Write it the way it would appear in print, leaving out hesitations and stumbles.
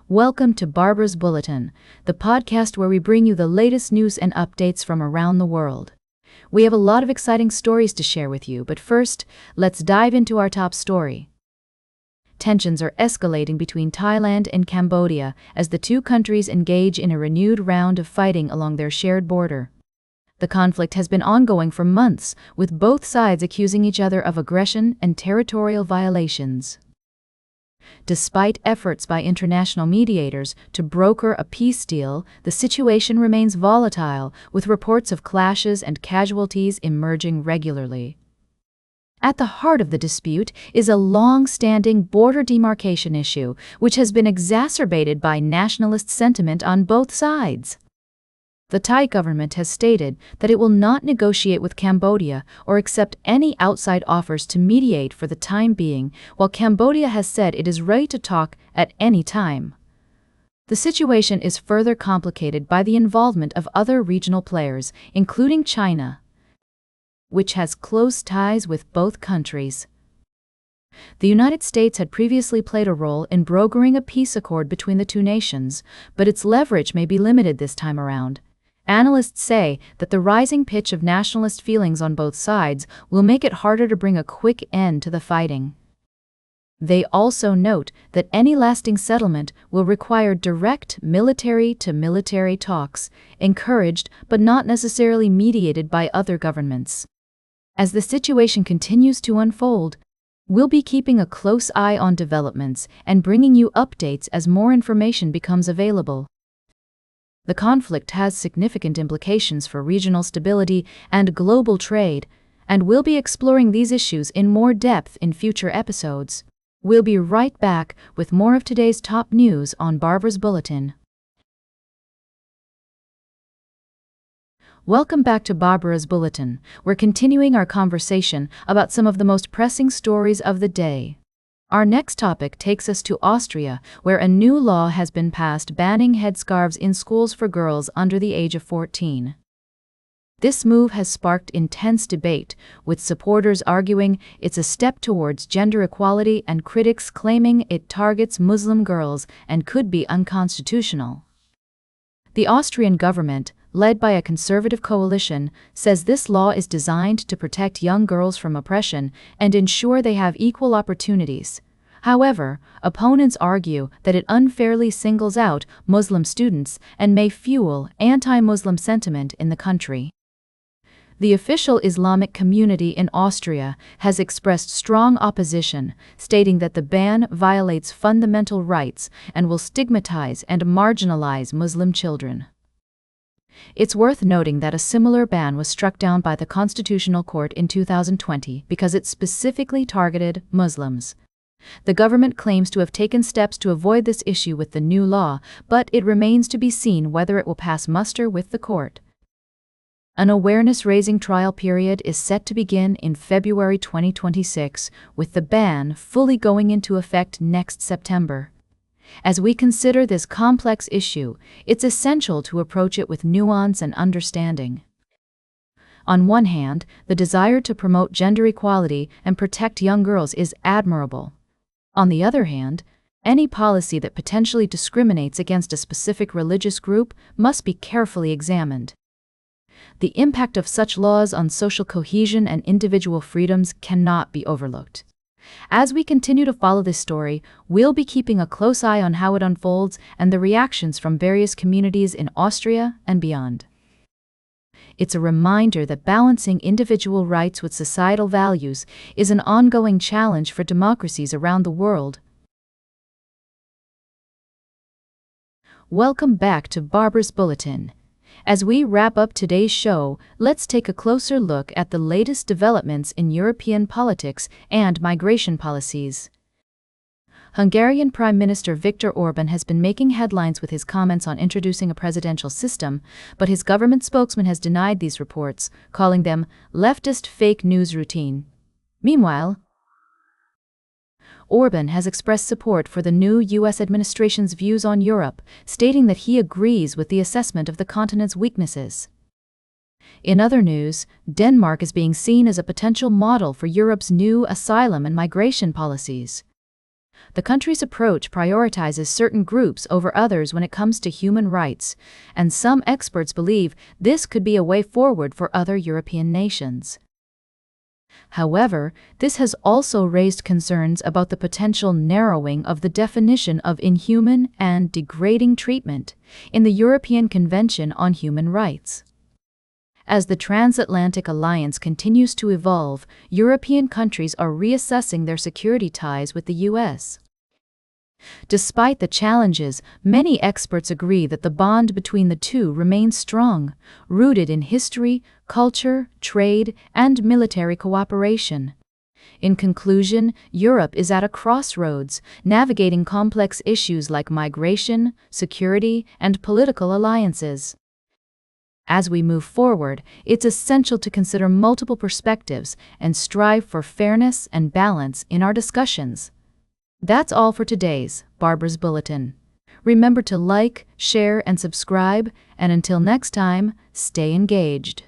Welcome to Barbara's Bulletin, the podcast where we bring you the latest news and updates from around the world. We have a lot of exciting stories to share with you, but first, let's dive into our top story. Tensions are escalating between Thailand and Cambodia as the two countries engage in a renewed round of fighting along their shared border. The conflict has been ongoing for months, with both sides accusing each other of aggression and territorial violations. Despite efforts by international mediators to broker a peace deal, the situation remains volatile, with reports of clashes and casualties emerging regularly. At the heart of the dispute is a long-standing border demarcation issue, which has been exacerbated by nationalist sentiment on both sides. The Thai government has stated that it will not negotiate with Cambodia or accept any outside offers to mediate for the time being, while Cambodia has said it is ready to talk at any time. The situation is further complicated by the involvement of other regional players, including China, which has close ties with both countries. The United States had previously played a role in brokering a peace accord between the two nations, but its leverage may be limited this time around. Analysts say that the rising pitch of nationalist feelings on both sides will make it harder to bring a quick end to the fighting. They also note that any lasting settlement will require direct military-to-military talks, encouraged but not necessarily mediated by other governments. As the situation continues to unfold, we'll be keeping a close eye on developments and bringing you updates as more information becomes available. The conflict has significant implications for regional stability and global trade, and we'll be exploring these issues in more depth in future episodes. We'll be right back with more of today's top news on Barbara's Bulletin. Welcome back to Barbara's Bulletin. We're continuing our conversation about some of the most pressing stories of the day. Our next topic takes us to Austria, where a new law has been passed banning headscarves in schools for girls under the age of 14. This move has sparked intense debate, with supporters arguing it's a step towards gender equality and critics claiming it targets Muslim girls and could be unconstitutional. The Austrian government, led by a conservative coalition, says this law is designed to protect young girls from oppression and ensure they have equal opportunities. However, opponents argue that it unfairly singles out Muslim students and may fuel anti-Muslim sentiment in the country. The official Islamic community in Austria has expressed strong opposition, stating that the ban violates fundamental rights and will stigmatize and marginalize Muslim children. It's worth noting that a similar ban was struck down by the Constitutional Court in 2020 because it specifically targeted Muslims. The government claims to have taken steps to avoid this issue with the new law, but it remains to be seen whether it will pass muster with the court. An awareness-raising trial period is set to begin in February 2026, with the ban fully going into effect next September. As we consider this complex issue, it's essential to approach it with nuance and understanding. On one hand, the desire to promote gender equality and protect young girls is admirable. On the other hand, any policy that potentially discriminates against a specific religious group must be carefully examined. The impact of such laws on social cohesion and individual freedoms cannot be overlooked. As we continue to follow this story, we'll be keeping a close eye on how it unfolds and the reactions from various communities in Austria and beyond. It's a reminder that balancing individual rights with societal values is an ongoing challenge for democracies around the world. Welcome back to Barbara's Bulletin. As we wrap up today's show, let's take a closer look at the latest developments in European politics and migration policies. Hungarian Prime Minister Viktor Orbán has been making headlines with his comments on introducing a presidential system, but his government spokesman has denied these reports, calling them leftist fake news routine. Meanwhile, Orbán has expressed support for the new U.S. administration's views on Europe, stating that he agrees with the assessment of the continent's weaknesses. In other news, Denmark is being seen as a potential model for Europe's new asylum and migration policies. The country's approach prioritizes certain groups over others when it comes to human rights, and some experts believe this could be a way forward for other European nations. However, this has also raised concerns about the potential narrowing of the definition of inhuman and degrading treatment in the European Convention on Human Rights. As the transatlantic alliance continues to evolve, European countries are reassessing their security ties with the U.S. Despite the challenges, many experts agree that the bond between the two remains strong, rooted in history, culture, trade, and military cooperation. In conclusion, Europe is at a crossroads, navigating complex issues like migration, security, and political alliances. As we move forward, it's essential to consider multiple perspectives and strive for fairness and balance in our discussions. That's all for today's Barbara's Bulletin. Remember to like, share, and subscribe, and until next time, stay engaged.